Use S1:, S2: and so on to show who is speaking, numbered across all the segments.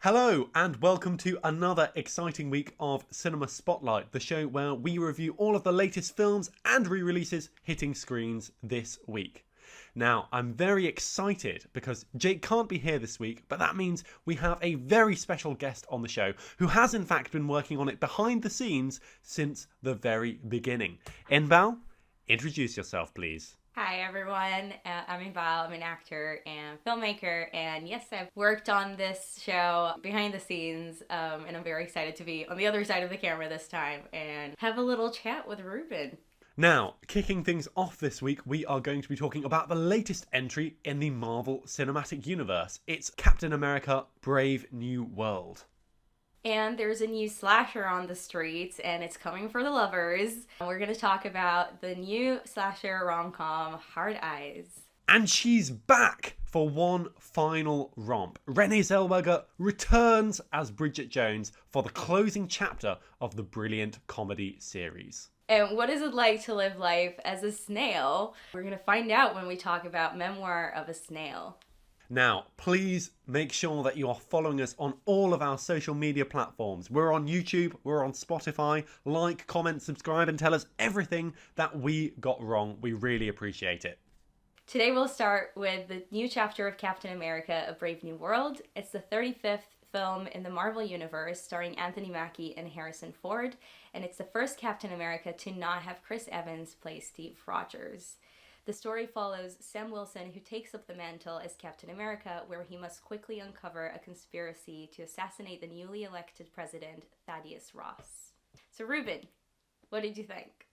S1: Hello and welcome to another exciting week of Cinema Spotlight, the show where we review all of the latest films and re-releases hitting screens this week. Now, I'm very excited because Jake can't be here this week, but that means we have a very special guest on the show who has in fact been working on it behind the scenes since the very beginning. Inbal, introduce yourself please.
S2: Hi everyone, I'm Inbal. I'm an actor and filmmaker, and yes, I've worked on this show behind the scenes, and I'm very excited to be on the other side of the camera this time and have a little chat with Reuben.
S1: Now, kicking things off this week, we are going to be talking about the latest entry in the Marvel Cinematic Universe. It's Captain America: Brave New World.
S2: And there's a new slasher on the streets, and it's coming for the lovers. We're going to talk about the new slasher rom-com, HeartEyes.
S1: And she's back for one final romp. Renee Zellweger returns as Bridget Jones for the closing chapter of the brilliant comedy series.
S2: And what is it like to live life as a snail? We're going to find out when we talk about Memoir of a Snail.
S1: Now, please make sure that you are following us on all of our social media platforms. We're on YouTube, we're on Spotify. Like, comment, subscribe, and tell us everything that we got wrong. We really appreciate it.
S2: Today we'll start with the new chapter of Captain America: A Brave New World. It's the 35th film in the Marvel Universe, starring Anthony Mackie and Harrison Ford, and it's the first Captain America to not have Chris Evans play Steve Rogers. The story follows Sam Wilson, who takes up the mantle as Captain America, where he must quickly uncover a conspiracy to assassinate the newly elected president, Thaddeus Ross. So Reuben, what did you think?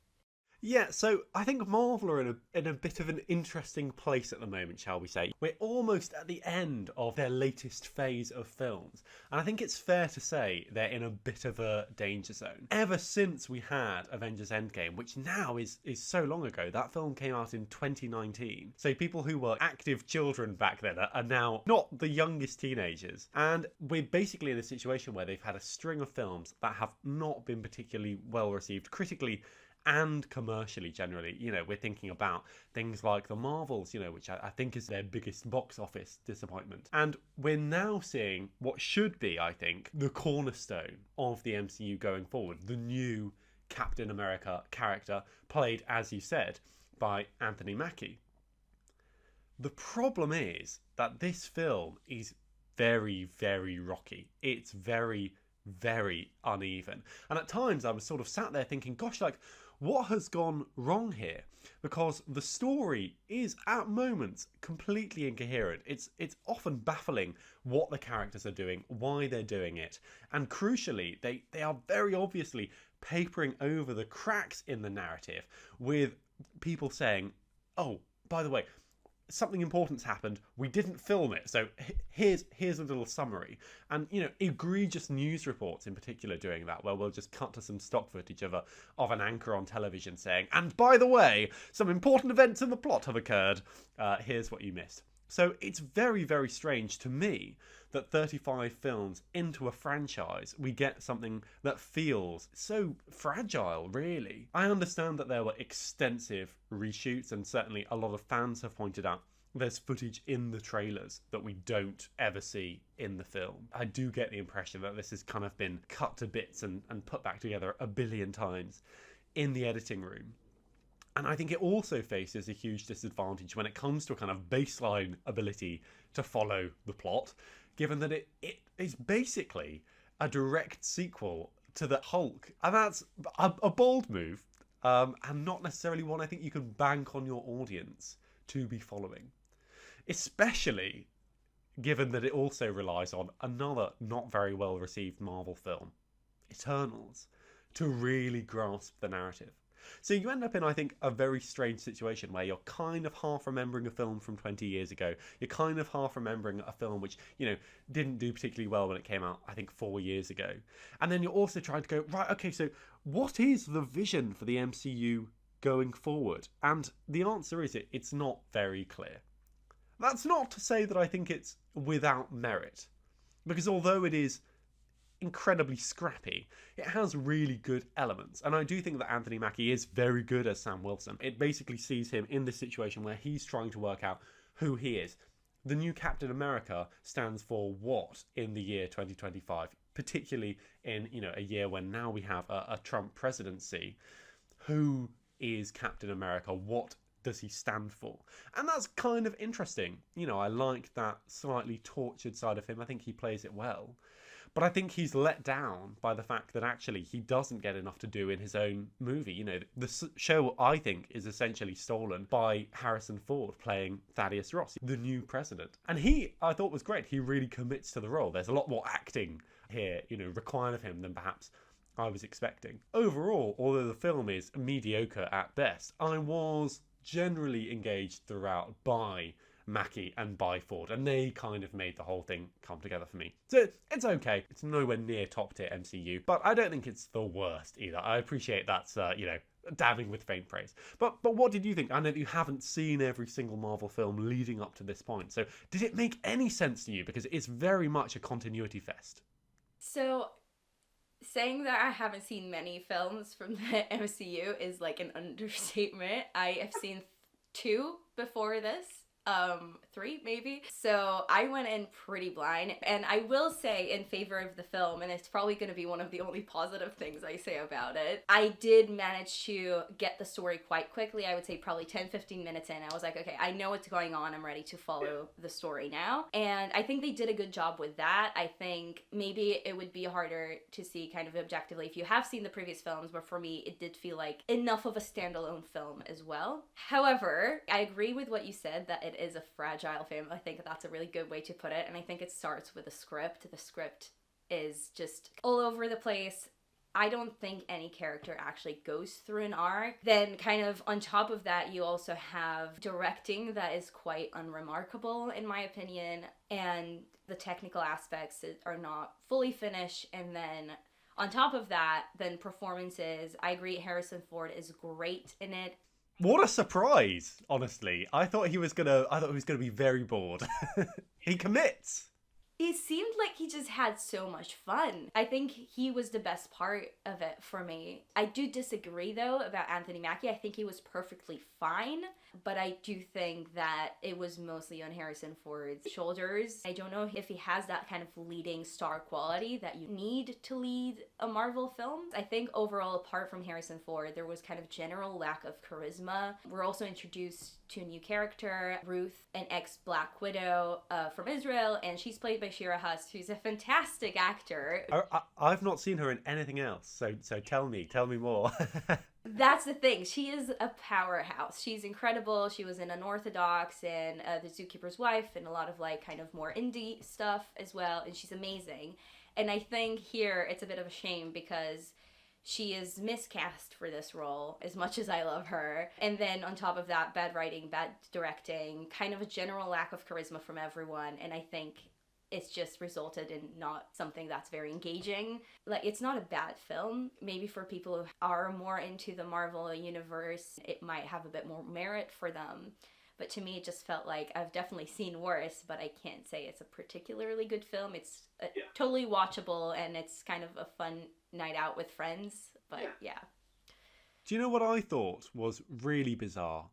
S1: Yeah, so I think Marvel are in a bit of an interesting place at the moment, shall we say. We're almost at the end of their latest phase of films, and I think it's fair to say they're in a bit of a danger zone. Ever since we had Avengers Endgame, which now is so long ago, that film came out in 2019. So people who were active children back then are now not the youngest teenagers. And we're basically in a situation where they've had a string of films that have not been particularly well received critically and commercially generally. We're thinking about things like the Marvels, which I think is their biggest box office disappointment. And we're now seeing what should be, I think, the cornerstone of the MCU going forward, the new Captain America character, played, as you said, by Anthony Mackie. The problem is that this film is very, very rocky. It's very, very uneven. And at times I was sort of sat there thinking, gosh, what has gone wrong here? Because the story is at moments completely incoherent. It's often baffling what the characters are doing, why they're doing it, and crucially, they are very obviously papering over the cracks in the narrative with people saying, oh, by the way, something important's happened, we didn't film it, so here's a little summary. And egregious news reports in particular doing that, where we'll just cut to some stock footage of an anchor on television saying, and by the way, some important events in the plot have occurred, here's what you missed. So it's very, very strange to me that 35 films into a franchise, we get something that feels so fragile, really. I understand that there were extensive reshoots, and certainly a lot of fans have pointed out there's footage in the trailers that we don't ever see in the film. I do get the impression that this has kind of been cut to bits and put back together a billion times in the editing room. And I think it also faces a huge disadvantage when it comes to a kind of baseline ability to follow the plot, given that it is basically a direct sequel to the Hulk. And that's a bold move, and not necessarily one I think you can bank on your audience to be following. Especially given that it also relies on another not very well received Marvel film, Eternals, to really grasp the narrative. So you end up in, I think, a very strange situation where you're kind of half remembering a film from 20 years ago. You're kind of half remembering a film which, didn't do particularly well when it came out, I think, 4 years ago. And then you're also trying to go, right, okay, so what is the vision for the MCU going forward? And the answer is it's not very clear. That's not to say that I think it's without merit, because although it is incredibly scrappy, it has really good elements. And I do think that Anthony Mackie is very good as Sam Wilson. It basically sees him in this situation where he's trying to work out who he is. the new Captain America stands for what in the year 2025, particularly in, a year when now we have a Trump presidency. Who is Captain America? What does he stand for? And that's kind of interesting. I like that slightly tortured side of him. I think he plays it well. But I think he's let down by the fact that actually he doesn't get enough to do in his own movie. The show, I think, is essentially stolen by Harrison Ford playing Thaddeus Ross, the new president. And he, I thought, was great. He really commits to the role. There's a lot more acting here, required of him than perhaps I was expecting. Overall, although the film is mediocre at best, I was generally engaged throughout by Mackie and by Ford, and they kind of made the whole thing come together for me. So it's okay. It's nowhere near top tier MCU, but I don't think it's the worst either. I appreciate that's dabbing with faint praise. But what did you think? I know that you haven't seen every single Marvel film leading up to this point, so did it make any sense to you? Because it's very much a continuity fest.
S2: So, saying that I haven't seen many films from the MCU is like an understatement. I have seen 2 before this. 3 maybe. So I went in pretty blind, and I will say in favor of the film, and it's probably going to be one of the only positive things I say about it, I did manage to get the story quite quickly. I would say probably 10-15 minutes in, I was like, okay, I know what's going on. I'm ready to follow the story now. And I think they did a good job with that. I think maybe it would be harder to see kind of objectively if you have seen the previous films, but for me, it did feel like enough of a standalone film as well. However, I agree with what you said, that it is a fragile film. I think that's a really good way to put it, and I think it starts with a script. The script is just all over the place. I don't think any character actually goes through an arc. Then kind of on top of that, you also have directing that is quite unremarkable in my opinion, and the technical aspects are not fully finished. And then on top of that, then performances. I agree, Harrison Ford is great in it.
S1: What a surprise, honestly. I thought he was gonna be very bored. He commits.
S2: It seemed like he just had so much fun. I think he was the best part of it for me. I do disagree, though, about Anthony Mackie. I think he was perfectly fine, but I do think that it was mostly on Harrison Ford's shoulders. I don't know if he has that kind of leading star quality that you need to lead a Marvel film. I think overall, apart from Harrison Ford, there was kind of general lack of charisma. We're also introduced to a new character, Ruth, an ex-Black Widow from Israel, and she's played by Shira Huss, who's a fantastic actor.
S1: I've not seen her in anything else, so tell me more.
S2: That's the thing. She is a powerhouse. She's incredible. She was in Unorthodox and The Zookeeper's Wife and a lot of like kind of more indie stuff as well, and she's amazing. And I think here it's a bit of a shame because she is miscast for this role, as much as I love her. And then on top of that, bad writing, bad directing, kind of a general lack of charisma from everyone. And I think it's just resulted in not something that's very engaging. Like, it's not a bad film. Maybe for people who are more into the Marvel universe, it might have a bit more merit for them. But to me, it just felt like I've definitely seen worse, but I can't say it's a particularly good film. It's totally watchable, and it's kind of a fun night out with friends. But yeah.
S1: Do you know what I thought was really bizarre?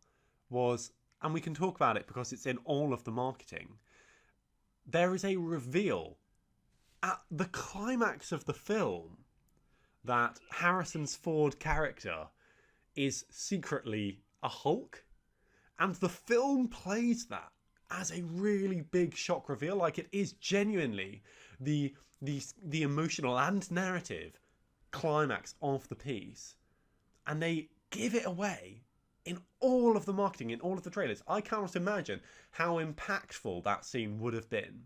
S1: And we can talk about it because it's in all of the marketing. There is a reveal at the climax of the film that Harrison's Ford character is secretly a Hulk. And the film plays that as a really big shock reveal. Like, it is genuinely the emotional and narrative climax of the piece. And they give it away in all of the marketing, in all of the trailers. I cannot imagine how impactful that scene would have been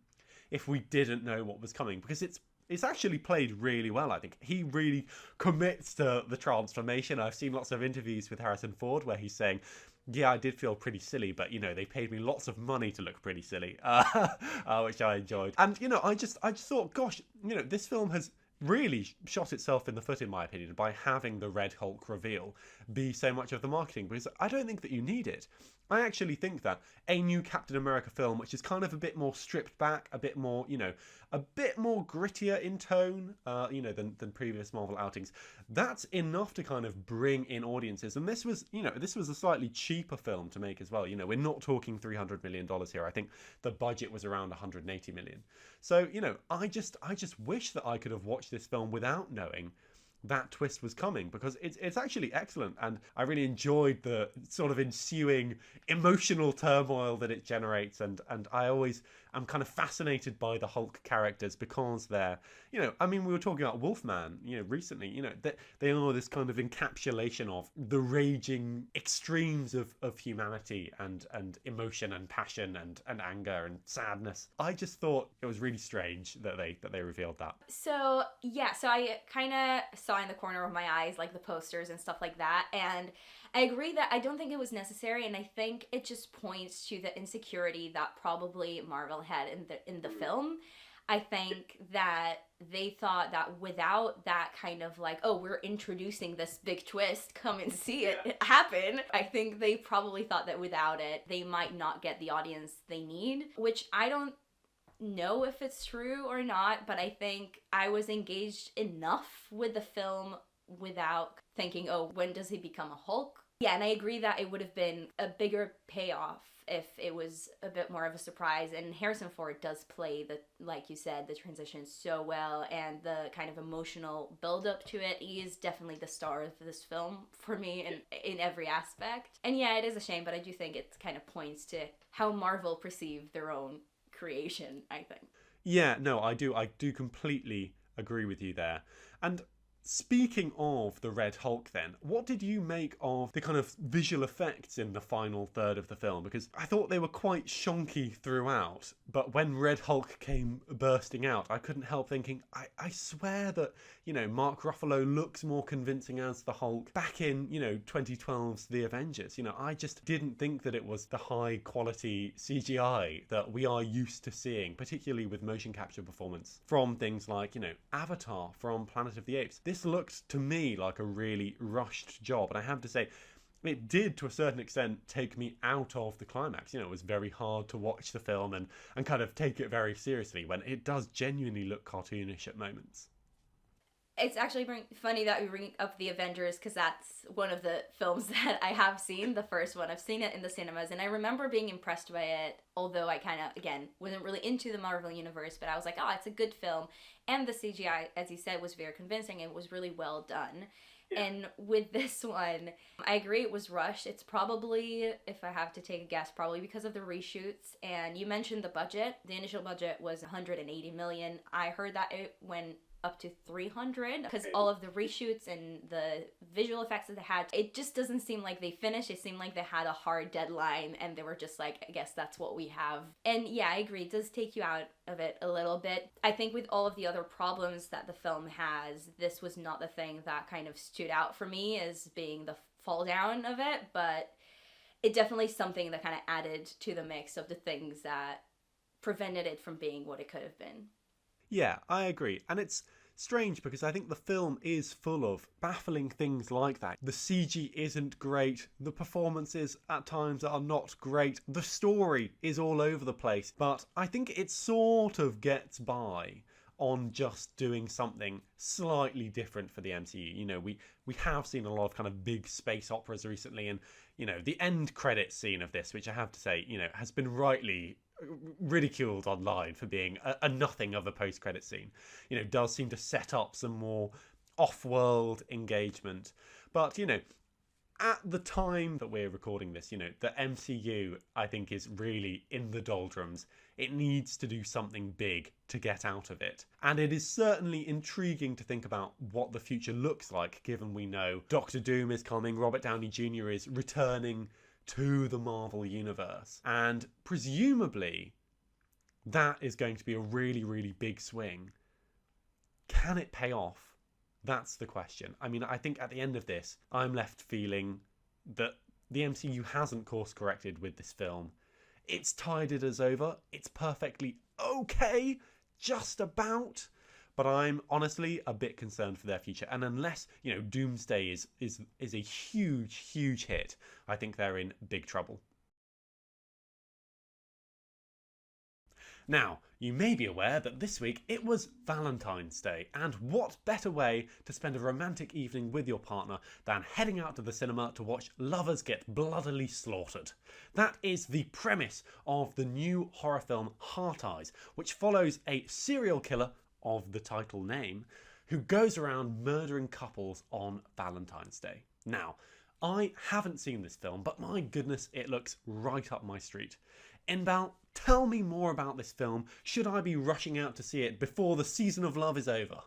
S1: if we didn't know what was coming, because it's actually played really well. I think he really commits to the transformation. I've seen lots of interviews with Harrison Ford where he's saying, yeah, I did feel pretty silly, but, they paid me lots of money to look pretty silly, which I enjoyed. And, I just thought, gosh, this film has really shot itself in the foot, in my opinion, by having the Red Hulk reveal be so much of the marketing, because I don't think that you need it. I actually think that a new Captain America film, which is kind of a bit more stripped back, a bit more, a bit more grittier in tone, than previous Marvel outings, that's enough to kind of bring in audiences. And this was, this was a slightly cheaper film to make as well. We're not talking $300 million here. I think the budget was around 180 million. So, I just wish that I could have watched this film without knowing that twist was coming, because it's actually excellent, and I really enjoyed the sort of ensuing emotional turmoil that it generates, and I always am kind of fascinated by the Hulk characters because they're, we were talking about Wolfman, recently, that they are this kind of encapsulation of the raging extremes of humanity and emotion and passion and anger and sadness. I just thought it was really strange that they revealed that.
S2: So I kind of saw in the corner of my eyes like the posters and stuff like that, and I agree that I don't think it was necessary, and I think it just points to the insecurity that probably Marvel had in the film. I think that they thought that without that kind of like, oh, we're introducing this big twist, come and see it happen, I think they probably thought that without it, they might not get the audience they need, which I don't know if it's true or not, but I think I was engaged enough with the film without thinking, oh, when does he become a Hulk? Yeah, and I agree that it would have been a bigger payoff if it was a bit more of a surprise. And Harrison Ford does play like you said, the transition so well, and the kind of emotional build up to it. He is definitely the star of this film for me in every aspect. And yeah, it is a shame, but I do think it kind of points to how Marvel perceive their own creation, I think.
S1: Yeah, no, I do completely agree with you there. And speaking of the Red Hulk then, what did you make of the kind of visual effects in the final third of the film? Because I thought they were quite shonky throughout, but when Red Hulk came bursting out, I couldn't help thinking, I swear that, Mark Ruffalo looks more convincing as the Hulk back in, 2012's The Avengers. I just didn't think that it was the high quality CGI that we are used to seeing, particularly with motion capture performance from things like, Avatar, from Planet of the Apes. This looked to me like a really rushed job, and I have to say it did to a certain extent take me out of the climax. It was very hard to watch the film and kind of take it very seriously when it does genuinely look cartoonish at moments.
S2: It's actually funny that we bring up The Avengers, because that's one of the films that I have seen, the first one. I've seen it in the cinemas, and I remember being impressed by it, although I kind of, again, wasn't really into the Marvel Universe, but I was like, oh, it's a good film. And the CGI, as you said, was very convincing. It was really well done. Yeah. And with this one, I agree it was rushed. It's probably, if I have to take a guess, probably because of the reshoots. And you mentioned the budget. The initial budget was $180 million. I heard that it went up to 300 because all of the reshoots and the visual effects that they had, it just doesn't seem like they finished. It seemed like they had a hard deadline and they were just like, I guess that's what we have. And yeah, I agree, it does take you out of it a little bit. I think with all of the other problems that the film has, this was not the thing that kind of stood out for me as being the fall down of it, but it definitely something that kind of added to the mix of the things that prevented it from being what it could have been.
S1: Yeah, I agree. And it's strange because I think the film is full of baffling things like that. The CG isn't great. The performances at times are not great. The story is all over the place. But I think it sort of gets by on just doing something slightly different for the MCU. We have seen a lot of kind of big space operas recently, and the end credit scene of this, which I have to say, has been rightly ridiculed online for being a nothing of a post-credit scene, does seem to set up some more off-world engagement. But at the time that we're recording this, the MCU, I think, is really in the doldrums. It needs to do something big to get out of it. And it is certainly intriguing to think about what the future looks like, given we know Doctor Doom is coming, Robert Downey Jr. is returning to the Marvel Universe. And presumably, that is going to be a really, really big swing. Can it pay off? That's the question. I mean, I think at the end of this, I'm left feeling that the MCU hasn't course corrected with this film. It's tided us over. It's perfectly okay, just about. But I'm honestly a bit concerned for their future. And unless, Doomsday is a huge, huge hit, I think they're in big trouble. Now, you may be aware that this week it was Valentine's Day, and what better way to spend a romantic evening with your partner than heading out to the cinema to watch lovers get bloodily slaughtered. That is the premise of the new horror film HeartEyes, which follows a serial killer of the title name who goes around murdering couples on Valentine's Day. Now, I haven't seen this film, but my goodness, it looks right up my street. Inbal, tell me more about this film. Should I be rushing out to see it before the season of love is over?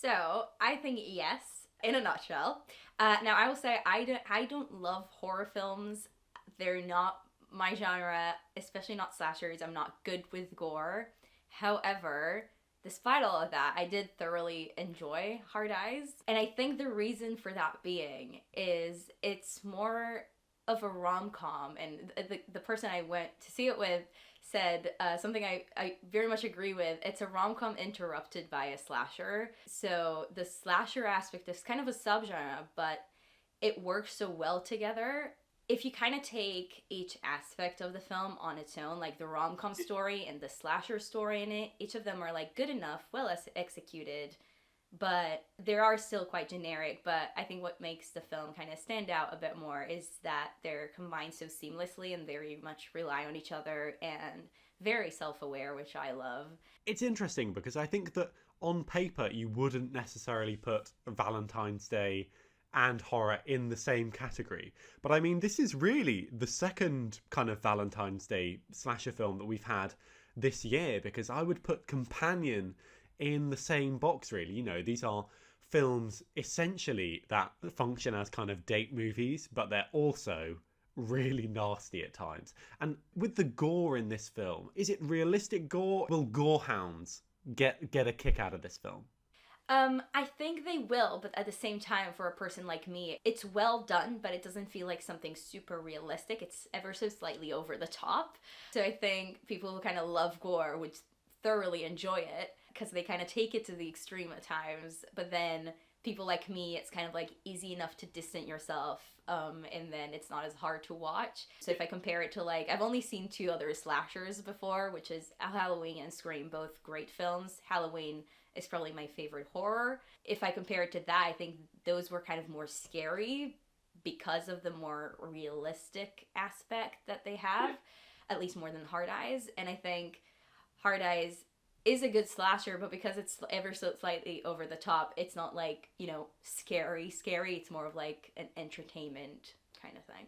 S2: So, I think yes, in a nutshell. Now, I will say I don't love horror films. They're not my genre, especially not slashers. I'm not good with gore. However, despite all of that, I did thoroughly enjoy HeartEyes. And I think the reason for that being is it's more of a rom-com, and the person I went to see it with said something I very much agree with. It's a rom-com interrupted by a slasher. So the slasher aspect is kind of a subgenre, but it works so well together. If you kind of take each aspect of the film on its own, like the rom-com story and the slasher story in it, each of them are like good enough, well executed, but they are still quite generic. But I think what makes the film kind of stand out a bit more is that they're combined so seamlessly and very much rely on each other and very self-aware, which I love.
S1: It's interesting because I think that on paper you wouldn't necessarily put Valentine's Day and horror in the same category. But I mean, this is really the second kind of Valentine's Day slasher film that we've had this year, because I would put Companion in the same box, really. You know, these are films essentially that function as kind of date movies, but they're also really nasty at times. And with the gore in this film, is it realistic gore? Will gorehounds get a kick out of this film?
S2: I think they will, but at the same time, for a person like me, it's well done, but it doesn't feel like something super realistic. It's ever so slightly over the top. So I think people who kind of love gore would thoroughly enjoy it, because they kind of take it to the extreme at times. But then people like me, it's kind of like easy enough to distance yourself, and then it's not as hard to watch. So if I compare it to, like, I've only seen two other slashers before, which is Halloween and Scream, both great films. Halloween is probably my favorite horror. If I compare it to that, I think those were kind of more scary because of the more realistic aspect that they have, at least more than HeartEyes. And I think HeartEyes is a good slasher, but because it's ever so slightly over the top, it's not like, you know, scary. It's more of like an entertainment kind of thing.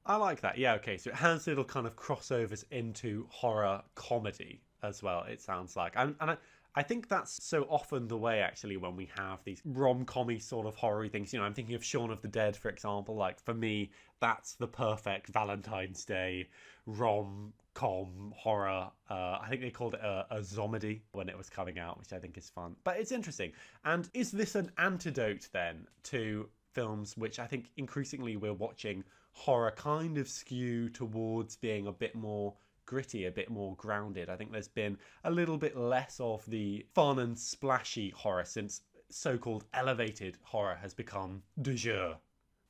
S1: I like that. Yeah, okay. So it has little kind of crossovers into horror comedy as well, it sounds like. And I think that's so often the way, actually, when we have these rom-com-y sort of horror things. You know, I'm thinking of Shaun of the Dead, for example. Like, for me, that's the perfect Valentine's Day rom-com horror. I think they called it a zomedy when it was coming out, which I think is fun. But it's interesting. And is this an antidote, then, to films which I think increasingly we're watching horror kind of skew towards being a bit more gritty, a bit more grounded? I think there's been a little bit less of the fun and splashy horror since so-called elevated horror has become du jour.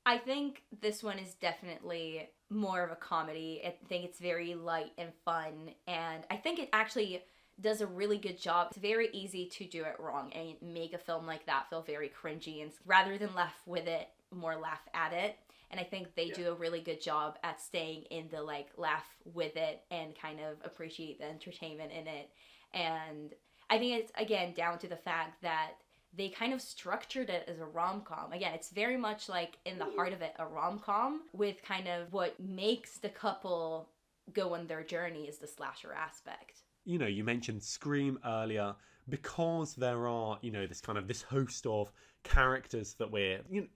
S2: I think this one is definitely more of a comedy. I think it's very light and fun, and I think it actually does a really good job. It's very easy to do it wrong and make a film like that feel very cringy, and rather than laugh with it, more laugh at it. And I think they do a really good job at staying in the, like, laugh with it and kind of appreciate the entertainment in it. And I think it's, again, down to the fact that they kind of structured it as a rom-com. Again, it's very much like in the heart of it, a rom-com, with kind of what makes the couple go on their journey is the slasher aspect.
S1: You know, you mentioned Scream earlier, because there are, you know, this host of characters that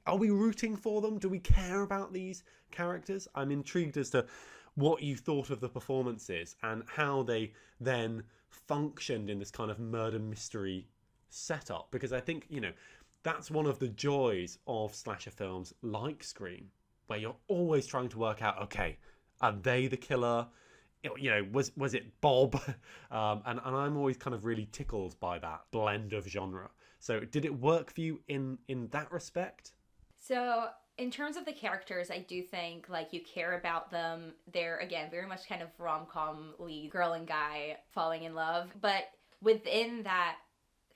S1: are we rooting for them? Do we care about these characters? I'm intrigued as to what you thought of the performances and how they then functioned in this kind of murder mystery setup, because I think, you know, that's one of the joys of slasher films like Scream, where you're always trying to work out, okay, are they the killer? You know, was it Bob? And I'm always kind of really tickled by that blend of genre. So did it work for you in that respect?
S2: So In terms of the characters, I do think like you care about them. They're again very much kind of rom-com lead, girl and guy falling in love, but within that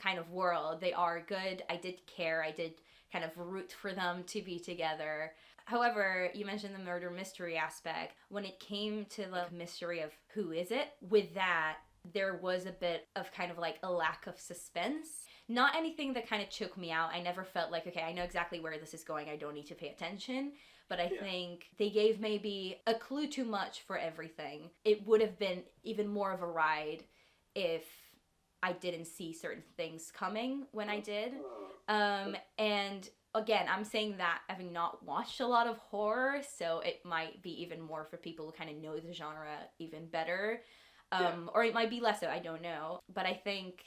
S2: kind of world, they are good. I did care. I did kind of root for them to be together. However, you mentioned the murder mystery aspect. When it came to the mystery of who is it, with that, there was a bit of kind of like a lack of suspense. Not anything that kind of choked me out. I never felt like, okay, I know exactly where this is going. I don't need to pay attention. But I think they gave maybe a clue too much for everything. It would have been even more of a ride if I didn't see certain things coming when I did. And again, I'm saying that having not watched a lot of horror, so it might be even more for people who kind of know the genre even better. Or it might be less so, I don't know. But I think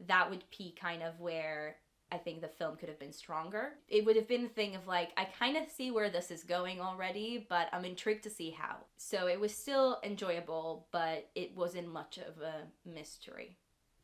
S2: that would be kind of where I think the film could have been stronger. It would have been a thing of like, I kind of see where this is going already, but I'm intrigued to see how. So it was still enjoyable, but it wasn't much of a mystery.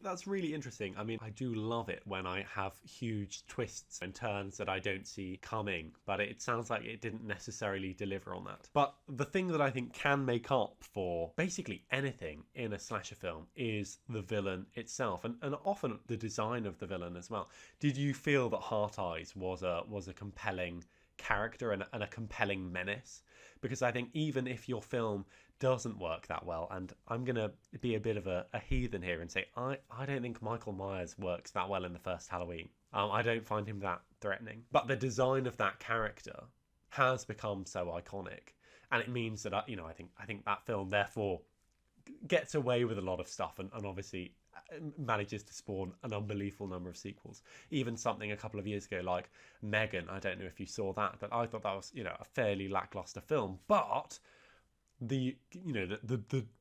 S1: That's really interesting. I mean, I do love it when I have huge twists and turns that I don't see coming, but it sounds like it didn't necessarily deliver on that. But the thing that I think can make up for basically anything in a slasher film is the villain itself, and often the design of the villain as well. Did you feel that HeartEyes was a compelling character and a compelling menace? Because I think even if your film doesn't work that well, and I'm going to be a bit of a heathen here and say I don't think Michael Myers works that well in the first Halloween. I don't find him that threatening. But the design of that character has become so iconic, and it means that I think that film therefore gets away with a lot of stuff and obviously manages to spawn an unbelievable number of sequels. Even something a couple of years ago like Megan, I don't know if you saw that, but I thought that was, a fairly lackluster film. But the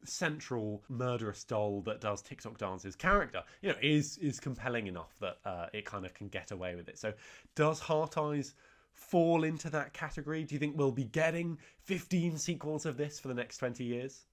S1: central murderous doll that does TikTok dances character, is compelling enough that it kind of can get away with it. So does HeartEyes fall into that category? Do you think we'll be getting 15 sequels of this for the next 20 years?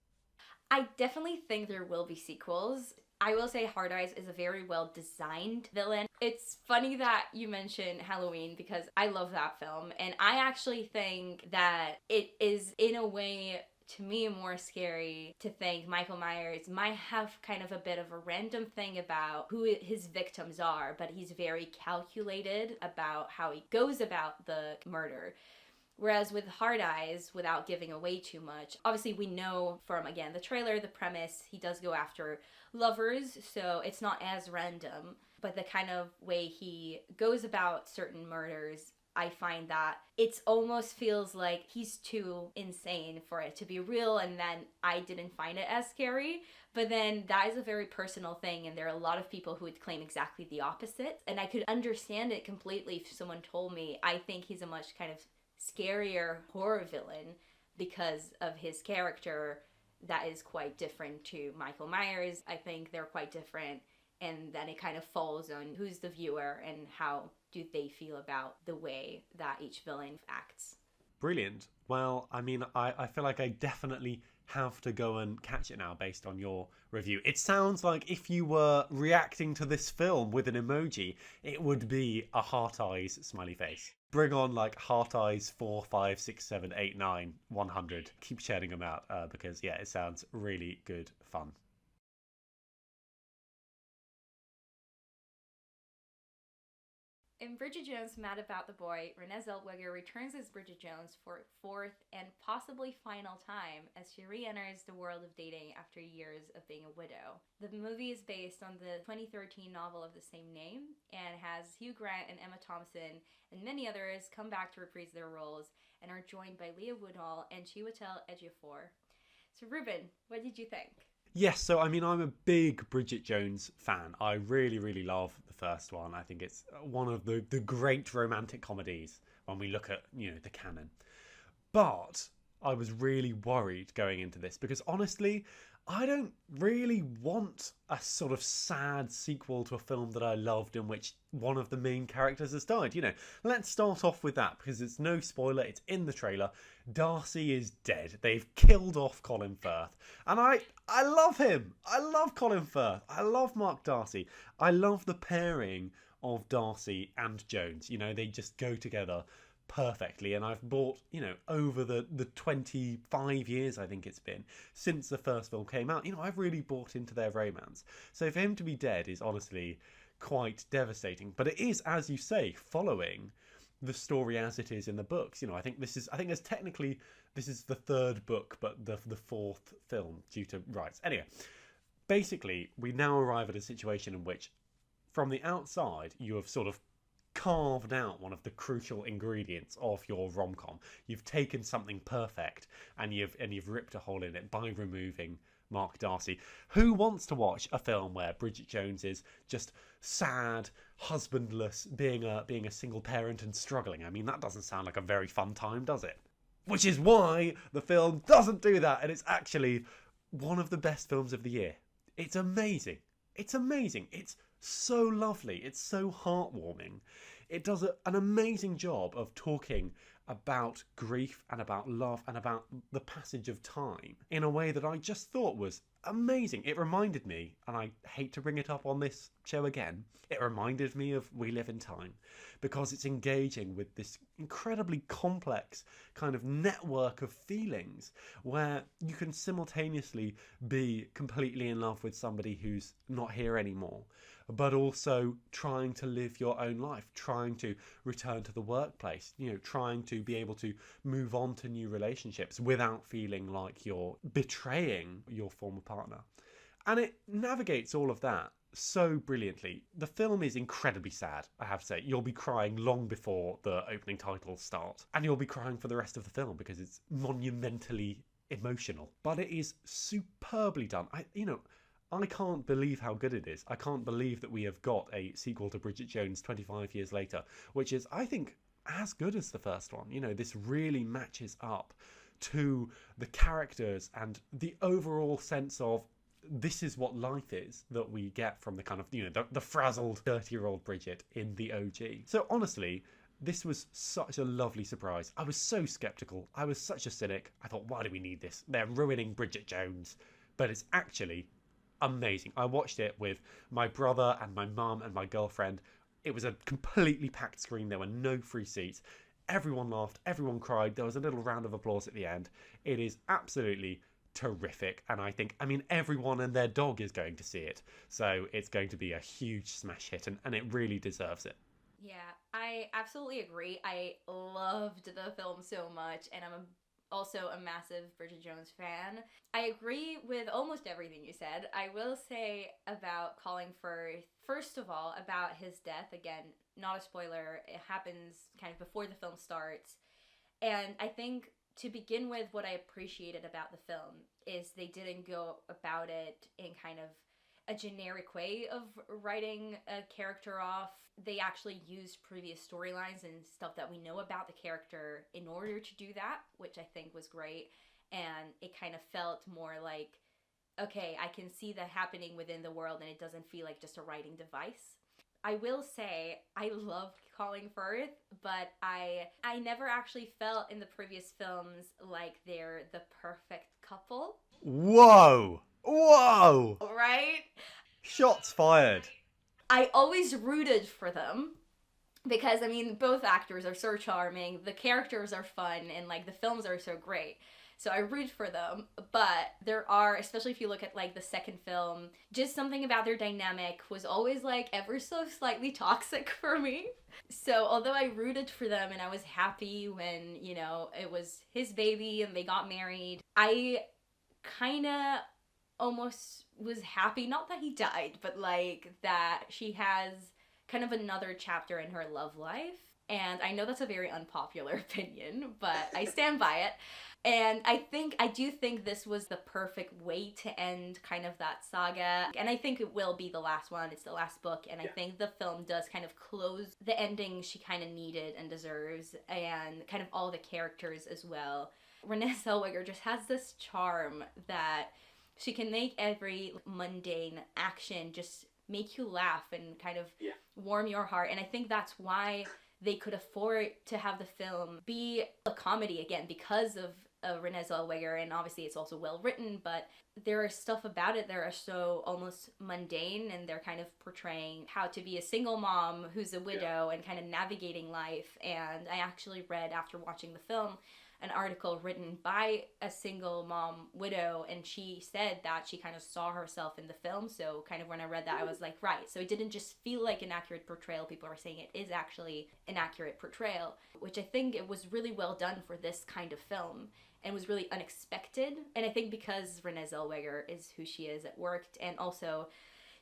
S2: I definitely think there will be sequels. I will say HeartEyes is a very well designed villain. It's funny that you mentioned Halloween because I love that film, and I actually think that it is in a way to me more scary to think Michael Myers might have kind of a bit of a random thing about who his victims are, but he's very calculated about how he goes about the murder. Whereas with HeartEyes, without giving away too much, obviously we know from, again, the trailer, the premise, he does go after lovers, so it's not as random. But the kind of way he goes about certain murders, I find that it almost feels like he's too insane for it to be real, and then I didn't find it as scary. But then that is a very personal thing, and there are a lot of people who would claim exactly the opposite. And I could understand it completely if someone told me, I think he's a much kind of scarier horror villain because of his character that is quite different to Michael Myers. I think they're quite different, and then it kind of falls on who's the viewer and how do they feel about the way that each villain acts.
S1: Brilliant. Well, I mean, I feel like I definitely have to go and catch it now based on your review. It sounds like if you were reacting to this film with an emoji, it would be a HeartEyes smiley face. Bring on like HeartEyes 4, 5, 6, 7, 8, 9, 100. Keep sharing them out because, yeah, it sounds really good fun.
S2: In Bridget Jones' Mad About the Boy, Renée Zellweger returns as Bridget Jones for fourth and possibly final time as she re-enters the world of dating after years of being a widow. The movie is based on the 2013 novel of the same name and has Hugh Grant and Emma Thompson and many others come back to reprise their roles and are joined by Leah Woodhull and Chiwetel Ejiofor. So Reuben, what did you think?
S1: Yes, so I mean, I'm a big Bridget Jones fan. I really, really love the first one. I think it's one of the great romantic comedies when we look at, the canon. But I was really worried going into this because honestly, I don't really want a sort of sad sequel to a film that I loved in which one of the main characters has died. Let's start off with that because it's no spoiler. It's in the trailer. Darcy is dead. They've killed off Colin Firth. And I love him. I love Colin Firth. I love Mark Darcy. I love the pairing of Darcy and Jones. They just go together perfectly, and I've bought, you know, over the 25 years I think it's been since the first film came out, you know, I've really bought into their romance. So for him to be dead is honestly quite devastating, but it is, as you say, following the story as it is in the books. You know, I think this is the third book, but the fourth film due to rights. Anyway, basically we now arrive at a situation in which from the outside you have sort of carved out one of the crucial ingredients of your rom-com. You've taken something perfect and you've ripped a hole in it by removing Mark Darcy. Who wants to watch a film where Bridget Jones is just sad, husbandless, being a single parent and struggling? I mean, that doesn't sound like a very fun time, does it? Which is why the film doesn't do that, and it's actually one of the best films of the year. It's amazing. It's amazing. It's so lovely. It's so heartwarming. It does an amazing job of talking about grief and about love and about the passage of time in a way that I just thought was amazing. It reminded me, and I hate to bring it up on this show again, it reminded me of We Live in Time, because it's engaging with this incredibly complex kind of network of feelings where you can simultaneously be completely in love with somebody who's not here anymore, but also trying to live your own life, trying to return to the workplace, you know, trying to be able to move on to new relationships without feeling like you're betraying your former partner. And it navigates all of that so brilliantly. The film is incredibly sad, I have to say. You'll be crying long before the opening titles start, and you'll be crying for the rest of the film because it's monumentally emotional. But it is superbly done. I can't believe how good it is. I can't believe that we have got a sequel to Bridget Jones 25 years later, which is, I think, as good as the first one. You know, this really matches up to the characters and the overall sense of this is what life is that we get from the kind of, you know, the frazzled 30-year-old Bridget in the OG. So honestly, this was such a lovely surprise. I was so skeptical. I was such a cynic. I thought, why do we need this? They're ruining Bridget Jones. But it's actually amazing. I watched it with my brother and my mum and my girlfriend. It was a completely packed screen. There were no free seats. Everyone laughed. Everyone cried. There was a little round of applause at the end. It is absolutely terrific, and I mean everyone and their dog is going to see it, so it's going to be a huge smash hit, and it really deserves it.
S2: Yeah, I absolutely agree. I loved the film so much, and I'm also a massive Bridget Jones fan. I agree with almost everything you said. I will say about Colin Firth, first of all, about his death, again, not a spoiler, it happens kind of before the film starts, and I think to begin with, what I appreciated about the film is they didn't go about it in kind of a generic way of writing a character off. They actually used previous storylines and stuff that we know about the character in order to do that, which I think was great. And it kind of felt more like, okay, I can see that happening within the world and it doesn't feel like just a writing device. I will say I loved Colin Firth, but I never actually felt in the previous films like they're the perfect couple.
S1: Whoa!
S2: Right?
S1: Shots fired.
S2: I always rooted for them because, I mean, both actors are so charming, the characters are fun, and, like, the films are so great. So I root for them, but there are, especially if you look at like the second film, just something about their dynamic was always like ever so slightly toxic for me. So although I rooted for them and I was happy when, you know, it was his baby and they got married, I kind of almost was happy, not that he died, but like that she has kind of another chapter in her love life. And I know that's a very unpopular opinion, but I stand by it. And I do think this was the perfect way to end kind of that saga. And I think it will be the last one. It's the last book. And I think the film does kind of close the ending she kind of needed and deserves. And kind of all the characters as well. Renee Zellweger just has this charm that she can make every mundane action just make you laugh and kind of warm your heart. And I think that's why they could afford to have the film be a comedy again, because of Renee Zellweger, and obviously it's also well written, but there is stuff about it that are so almost mundane, and they're kind of portraying how to be a single mom who's a widow and kind of navigating life. And I actually read, after watching the film, an article written by a single mom widow, and she said that she kind of saw herself in the film. So kind of when I read that, I was like, right, so it didn't just feel like an accurate portrayal. People are saying it is actually an accurate portrayal, which I think it was really well done for this kind of film, and was really unexpected. And I think because Renee Zellweger is who she is, it worked. And also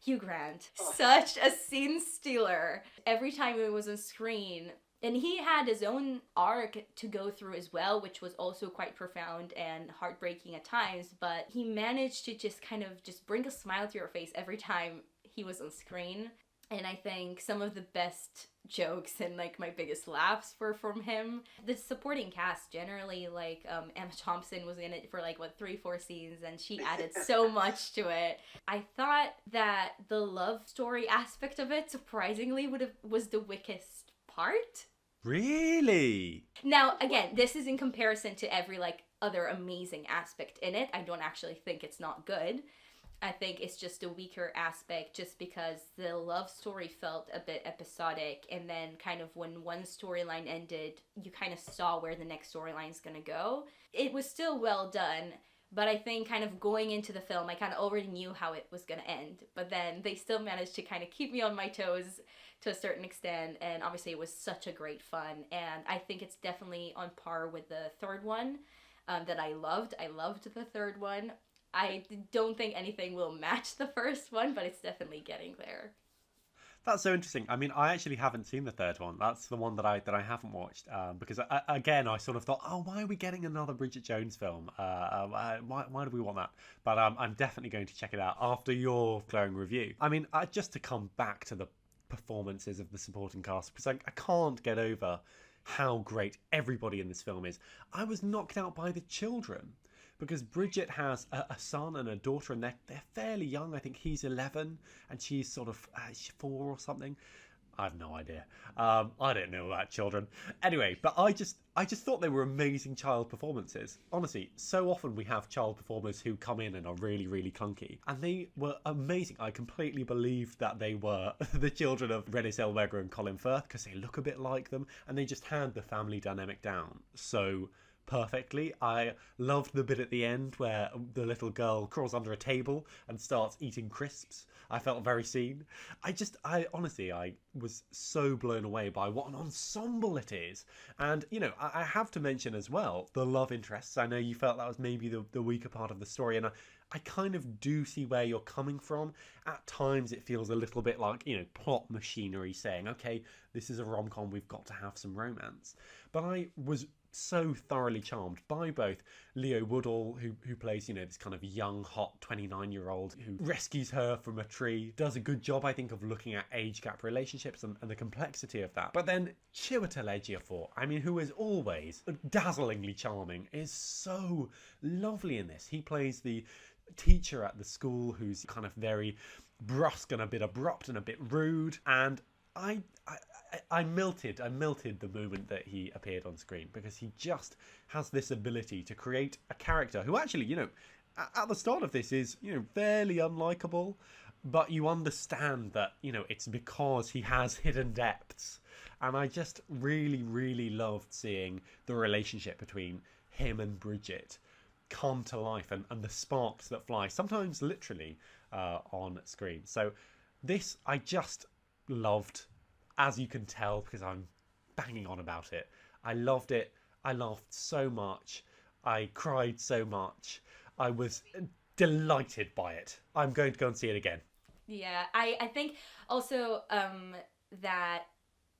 S2: Hugh Grant, such a scene stealer. Every time it was on screen, and he had his own arc to go through as well, which was also quite profound and heartbreaking at times, but he managed to just kind of just bring a smile to your face every time he was on screen. And I think some of the best jokes and like my biggest laughs were from him. The supporting cast generally, like Emma Thompson was in it for like 3-4 scenes, and she added so much to it. I thought that the love story aspect of it surprisingly was the weakest part.
S1: Really?
S2: Now, again, this is in comparison to every like other amazing aspect in it. I don't actually think it's not good. I think it's just a weaker aspect just because the love story felt a bit episodic, and then kind of when one storyline ended, you kind of saw where the next storyline is going to go. It was still well done, but I think kind of going into the film, I kind of already knew how it was going to end, but then they still managed to kind of keep me on my toes to a certain extent, and obviously it was such a great fun, and I think it's definitely on par with the third one that I loved. I loved the third one. I don't think anything will match the first one, but it's definitely getting there.
S1: That's so interesting. I mean, I actually haven't seen the third one. That's the one that I haven't watched because again, I sort of thought, oh, why are we getting another Bridget Jones film? Why do we want that? But I'm definitely going to check it out after your glowing review. I mean, just to come back to the performances of the supporting cast, because I can't get over how great everybody in this film is. I was knocked out by the children. Because Bridget has a son and a daughter, and they're fairly young. I think he's 11 and she's sort of 4 or something. I have no idea. I don't know about children. Anyway, but I just thought they were amazing child performances. Honestly, so often we have child performers who come in and are really, really clunky. And they were amazing. I completely believed that they were the children of Renee Zellweger and Colin Firth because they look a bit like them. And they just had the family dynamic down so perfectly. I loved the bit at the end where the little girl crawls under a table and starts eating crisps. I felt very seen. I honestly was so blown away by what an ensemble it is. And, you know, I have to mention as well the love interests. I know you felt that was maybe the weaker part of the story, and I kind of do see where you're coming from. At times it feels a little bit like, you know, plot machinery saying, okay, this is a rom-com, we've got to have some romance. But I was so thoroughly charmed by both Leo Woodall, who plays, you know, this kind of young, hot 29-year-old who rescues her from a tree, does a good job, I think, of looking at age gap relationships and the complexity of that. But then Chiwetel Ejiofor, I mean, who is always dazzlingly charming, is so lovely in this. He plays the teacher at the school who's kind of very brusque and a bit abrupt and a bit rude, and I melted the moment that he appeared on screen, because he just has this ability to create a character who actually, you know, at the start of this is, you know, fairly unlikable, but you understand that, you know, it's because he has hidden depths. And I just really, really loved seeing the relationship between him and Bridget come to life, and the sparks that fly, sometimes literally, on screen. So this I just loved, as you can tell, because I'm banging on about it. I loved it. I laughed so much. I cried so much. I was delighted by it. I'm going to go and see it again.
S2: Yeah, I think also that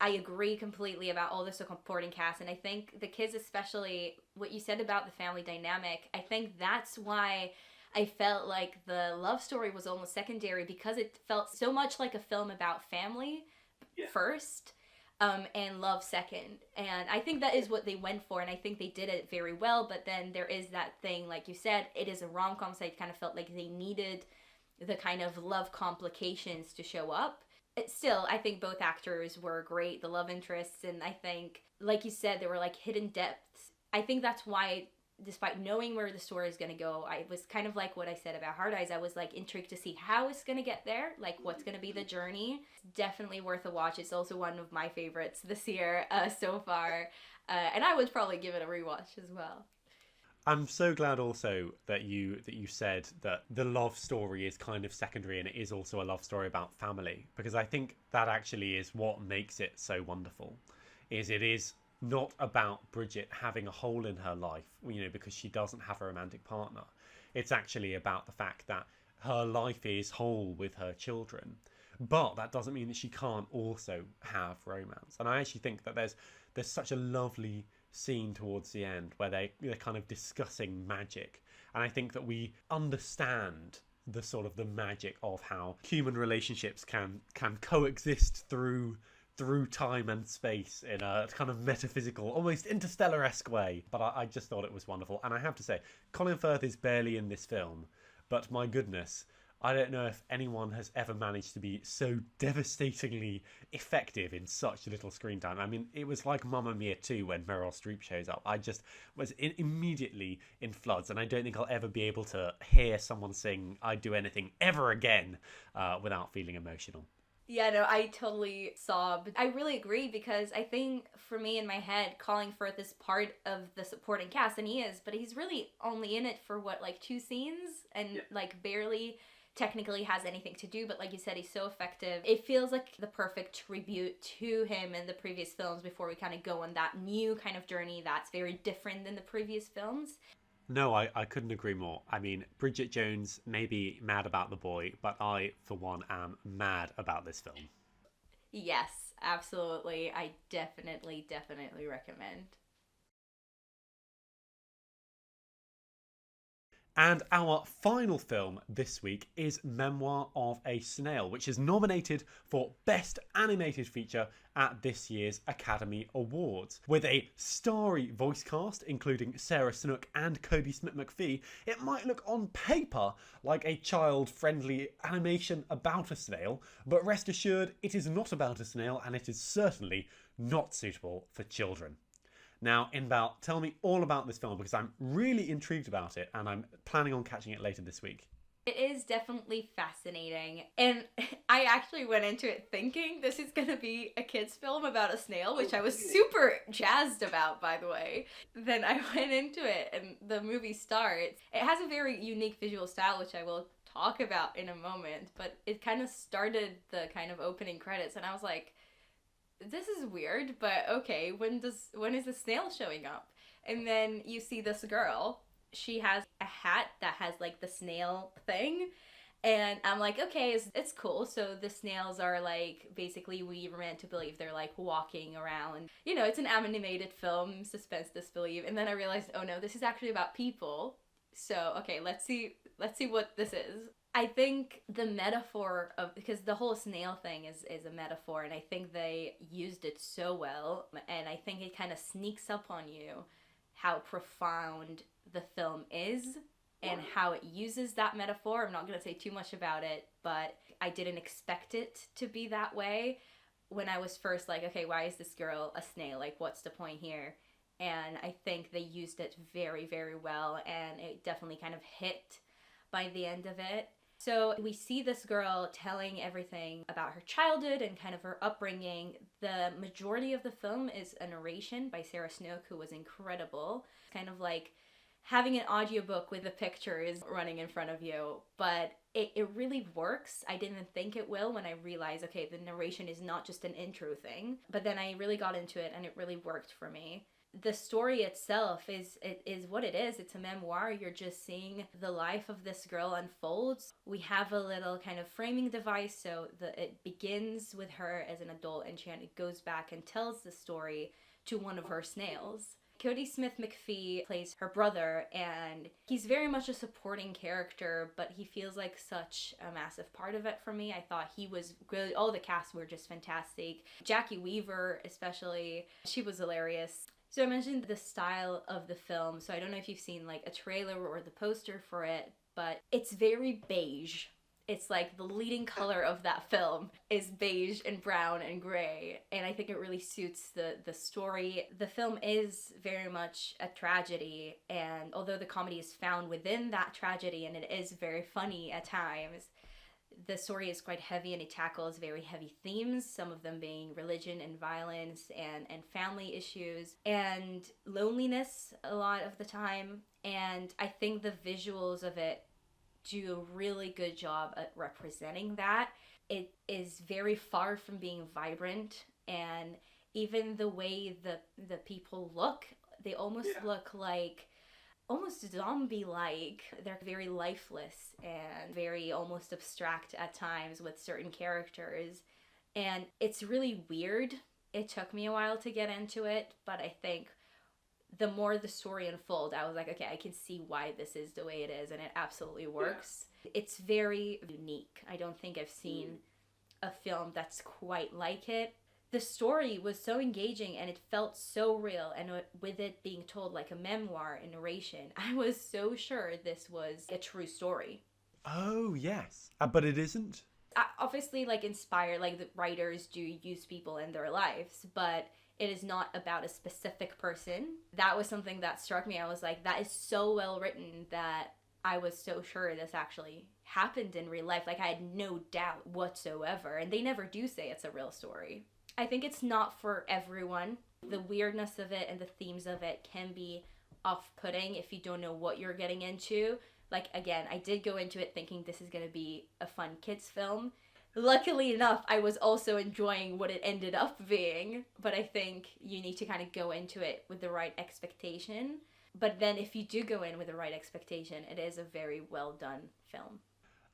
S2: I agree completely about all the supporting cast, and I think the kids, especially what you said about the family dynamic, I think that's why I felt like the love story was almost secondary, because it felt so much like a film about family first, and love second. And I think that is what they went for, and I think they did it very well. But then there is that thing, like you said, it is a rom-com, so I kind of felt like they needed the kind of love complications to show up. Still, I think both actors were great, the love interests, and I think, like you said, there were like hidden depths. I think that's why despite knowing where the story is going to go, I was kind of like what I said about HeartEyes. I was like intrigued to see how it's going to get there, like what's going to be the journey. It's definitely worth a watch. It's also one of my favorites this year so far. And I would probably give it a rewatch as well.
S1: I'm so glad also that you said that the love story is kind of secondary and it is also a love story about family, because I think that actually is what makes it so wonderful. Is it is not about Bridget having a hole in her life, because she doesn't have a romantic partner. It's actually about the fact that her life is whole with her children, but that doesn't mean that she can't also have romance. And I actually think that there's such a lovely scene towards the end where they're kind of discussing magic, and I think that we understand the sort of the magic of how human relationships can coexist through time and space in a kind of metaphysical, almost interstellar-esque way. But I just thought it was wonderful. And I have to say, Colin Firth is barely in this film, but my goodness, I don't know if anyone has ever managed to be so devastatingly effective in such little screen time. I mean, it was like Mamma Mia 2 when Meryl Streep shows up. I just was immediately in floods, and I don't think I'll ever be able to hear someone sing I'd Do Anything ever again without feeling emotional.
S2: Yeah, no, I totally sobbed. I really agree, because I think for me in my head, Colin Firth is part of the supporting cast, and he is, but he's really only in it for like 2 scenes, and like barely technically has anything to do, but like you said, he's so effective. It feels like the perfect tribute to him in the previous films before we kind of go on that new kind of journey that's very different than the previous films.
S1: No, I couldn't agree more. I mean, Bridget Jones may be mad about the boy, but I, for one, am mad about this film.
S2: Yes, absolutely. I definitely recommend.
S1: And our final film this week is Memoir of a Snail, which is nominated for Best Animated Feature at this year's Academy Awards. With a starry voice cast, including Sarah Snook and Kodi Smit-McPhee, it might look on paper like a child-friendly animation about a snail, but rest assured, it is not about a snail, and it is certainly not suitable for children. Now, Inbal, tell me all about this film, because I'm really intrigued about it and I'm planning on catching it later this week.
S2: It is definitely fascinating, and I actually went into it thinking this is going to be a kid's film about a snail, which I was super jazzed about, by the way. Then I went into it and the movie starts. It has a very unique visual style, which I will talk about in a moment, but it kind of started the kind of opening credits and I was like, this is weird, but okay, when is the snail showing up? And then you see this girl. She has a hat that has like the snail thing. And I'm like, okay, it's cool. So the snails are like, basically we were meant to believe they're like walking around. It's an animated film, suspense, disbelief. And then I realized, oh no, this is actually about people. So, okay, let's see what this is. I think the metaphor of, because the whole snail thing is a metaphor, and I think they used it so well, and I think it kind of sneaks up on you how profound the film is and how it uses that metaphor. I'm not going to say too much about it, but I didn't expect it to be that way when I was first like, okay, why is this girl a snail? Like, what's the point here? And I think they used it very, very well, and it definitely kind of hit by the end of it. So we see this girl telling everything about her childhood and kind of her upbringing. The majority of the film is a narration by Sarah Snook, who was incredible. Kind of like having an audiobook with the pictures running in front of you. But it really works. I didn't think it will when I realized, okay, the narration is not just an intro thing. But then I really got into it and it really worked for me. The story itself is what it is. It's a memoir. You're just seeing the life of this girl unfolds. We have a little kind of framing device, so it begins with her as an adult, and she kind of goes back and tells the story to one of her snails. Kodi Smit-McPhee plays her brother, and he's very much a supporting character, but he feels like such a massive part of it for me. I thought he was really, all the cast were just fantastic. Jackie Weaver especially, she was hilarious. So I mentioned the style of the film, so I don't know if you've seen like a trailer or the poster for it, but it's very beige. It's like the leading color of that film is beige and brown and gray, and I think it really suits the story. The film is very much a tragedy, and although the comedy is found within that tragedy and it is very funny at times, the story is quite heavy and it tackles very heavy themes, some of them being religion and violence and family issues and loneliness a lot of the time. And I think the visuals of it do a really good job at representing that. It is very far from being vibrant, and even the way the people look, they almost look like almost zombie-like. They're very lifeless and very almost abstract at times with certain characters, and it's really weird. It took me a while to get into it, but I think the more the story unfolded, I was like, okay, I can see why this is the way it is, and it absolutely works. Yeah. It's very unique. I don't think I've seen a film that's quite like it. The story was so engaging and it felt so real, and with it being told like a memoir in narration, I was so sure this was a true story.
S1: Oh, yes. But it isn't?
S2: Obviously, like, inspired, like, the writers do use people in their lives, but it is not about a specific person. That was something that struck me. I was like, that is so well written that I was so sure this actually happened in real life. Like, I had no doubt whatsoever. And they never do say it's a real story. I think it's not for everyone. The weirdness of it and the themes of it can be off-putting if you don't know what you're getting into. Like, again, I did go into it thinking this is going to be a fun kids film. Luckily enough, I was also enjoying what it ended up being, but I think you need to kind of go into it with the right expectation. But then if you do go in with the right expectation, it is a very well done film.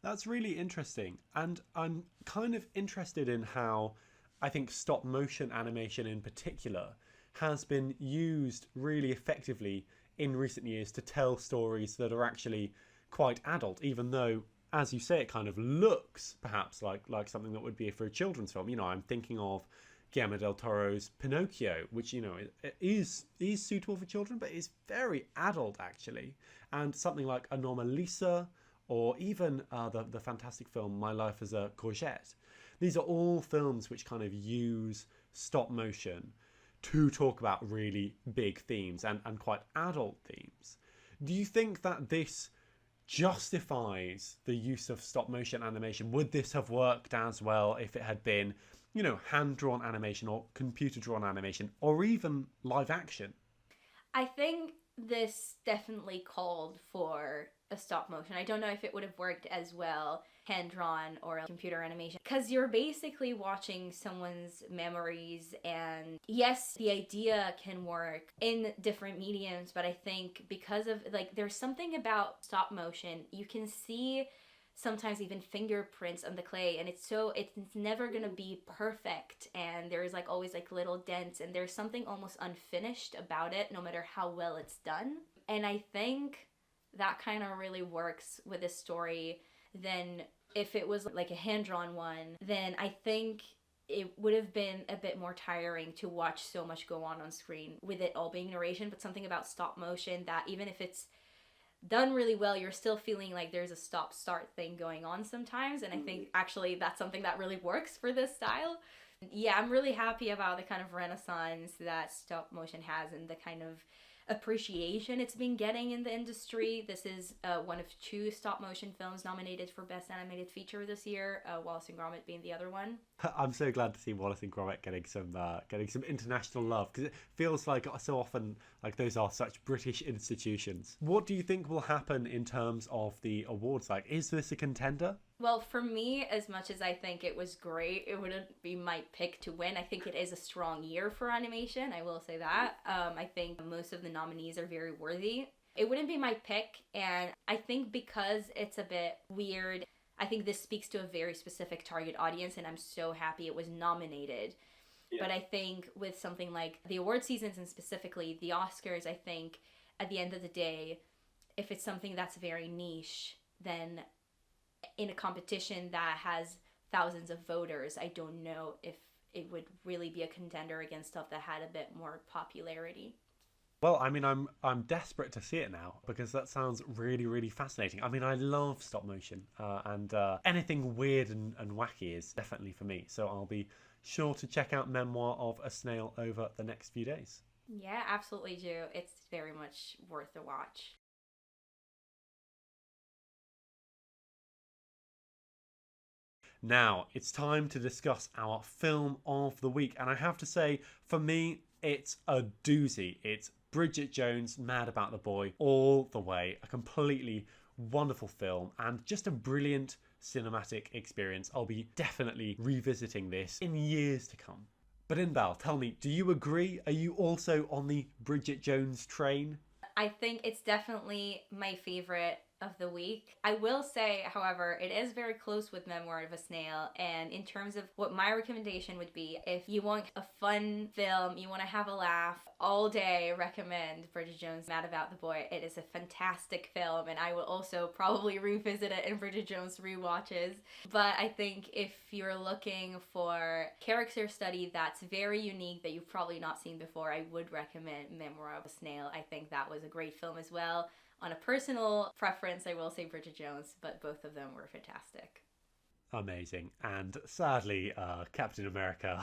S1: That's really interesting. And I'm kind of interested in how I think stop motion animation in particular has been used really effectively in recent years to tell stories that are actually quite adult, even though, as you say, it kind of looks perhaps like something that would be for a children's film. You know, I'm thinking of Guillermo del Toro's Pinocchio, which, you know, is suitable for children, but is very adult actually. And something like Anomalisa, or even the fantastic film My Life as a Courgette. These are all films which kind of use stop motion to talk about really big themes and quite adult themes. Do you think that this justifies the use of stop motion animation? Would this have worked as well if it had been, you know, hand-drawn animation or computer-drawn animation or even live action?
S2: I think this definitely called for a stop motion. I don't know if it would have worked as well hand-drawn or a computer animation, because you're basically watching someone's memories. And yes, the idea can work in different mediums, but I think because of, like, there's something about stop motion, you can see sometimes even fingerprints on the clay, and it's never gonna be perfect, and there's like always like little dents, and there's something almost unfinished about it no matter how well it's done. And I think that kind of really works with a story. Then if it was like a hand-drawn one, then I think it would have been a bit more tiring to watch so much go on screen with it all being narration. But something about stop motion, that even if it's done really well, you're still feeling like there's a stop-start thing going on sometimes. And I think actually that's something that really works for this style. Yeah, I'm really happy about the kind of renaissance that stop motion has and the kind of appreciation it's been getting in the industry. This is one of 2 stop motion films nominated for Best Animated Feature this year, Wallace and Gromit being the other one.
S1: I'm so glad to see Wallace and Gromit getting some international love, because it feels like so often like those are such British institutions. What do you think will happen in terms of the awards? Like, is this a contender?
S2: Well, for me, as much as I think it was great, it wouldn't be my pick to win. I think it is a strong year for animation, I will say that. I think most of the nominees are very worthy. It wouldn't be my pick, and I think because it's a bit weird, I think this speaks to a very specific target audience, and I'm so happy it was nominated. Yeah. But I think with something like the award seasons, and specifically the Oscars, I think at the end of the day, if it's something that's very niche, then in a competition that has thousands of voters, I don't know if it would really be a contender against stuff that had a bit more popularity.
S1: Well, I mean, I'm desperate to see it now because that sounds really, really fascinating. I mean, I love stop motion, and anything weird and wacky is definitely for me. So I'll be sure to check out Memoir of a Snail over the next few days.
S2: Yeah, absolutely do. It's very much worth a watch.
S1: Now, it's time to discuss our film of the week. And I have to say, for me, it's a doozy. It's Bridget Jones, Mad About the Boy, all the way. A completely wonderful film and just a brilliant cinematic experience. I'll be definitely revisiting this in years to come. But Inbal, tell me, do you agree? Are you also on the Bridget Jones train?
S2: I think it's definitely my favorite of the week. I will say, however, it is very close with Memoir of a Snail, and in terms of what my recommendation would be, if you want a fun film, you want to have a laugh all day, recommend Bridget Jones' Mad About the Boy. It is a fantastic film, and I will also probably revisit it in Bridget Jones rewatches. But I think if you're looking for character study that's very unique that you've probably not seen before, I would recommend Memoir of a Snail. I think that was a great film as well. On a personal preference, I will say Bridget Jones, but both of them were fantastic.
S1: Amazing. And sadly, Captain America,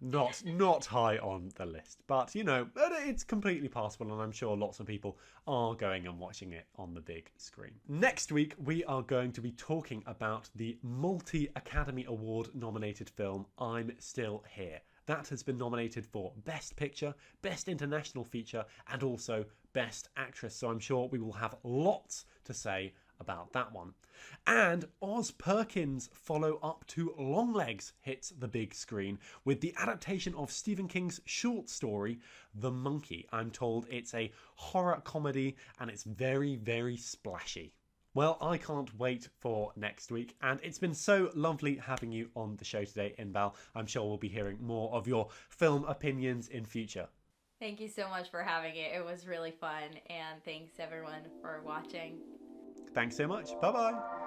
S1: not high on the list. But, you know, it's completely possible, and I'm sure lots of people are going and watching it on the big screen. Next week, we are going to be talking about the multi-Academy Award nominated film I'm Still Here. That has been nominated for Best Picture, Best International Feature, and also Best Actress. So I'm sure we will have lots to say about that one. And Oz Perkins' follow-up to Longlegs hits the big screen with the adaptation of Stephen King's short story, The Monkey. I'm told it's a horror comedy and it's very, very splashy. Well, I can't wait for next week, and it's been so lovely having you on the show today, Inbal. I'm sure we'll be hearing more of your film opinions in future.
S2: Thank you so much for having it. It was really fun, and thanks everyone for watching.
S1: Thanks so much. Bye-bye.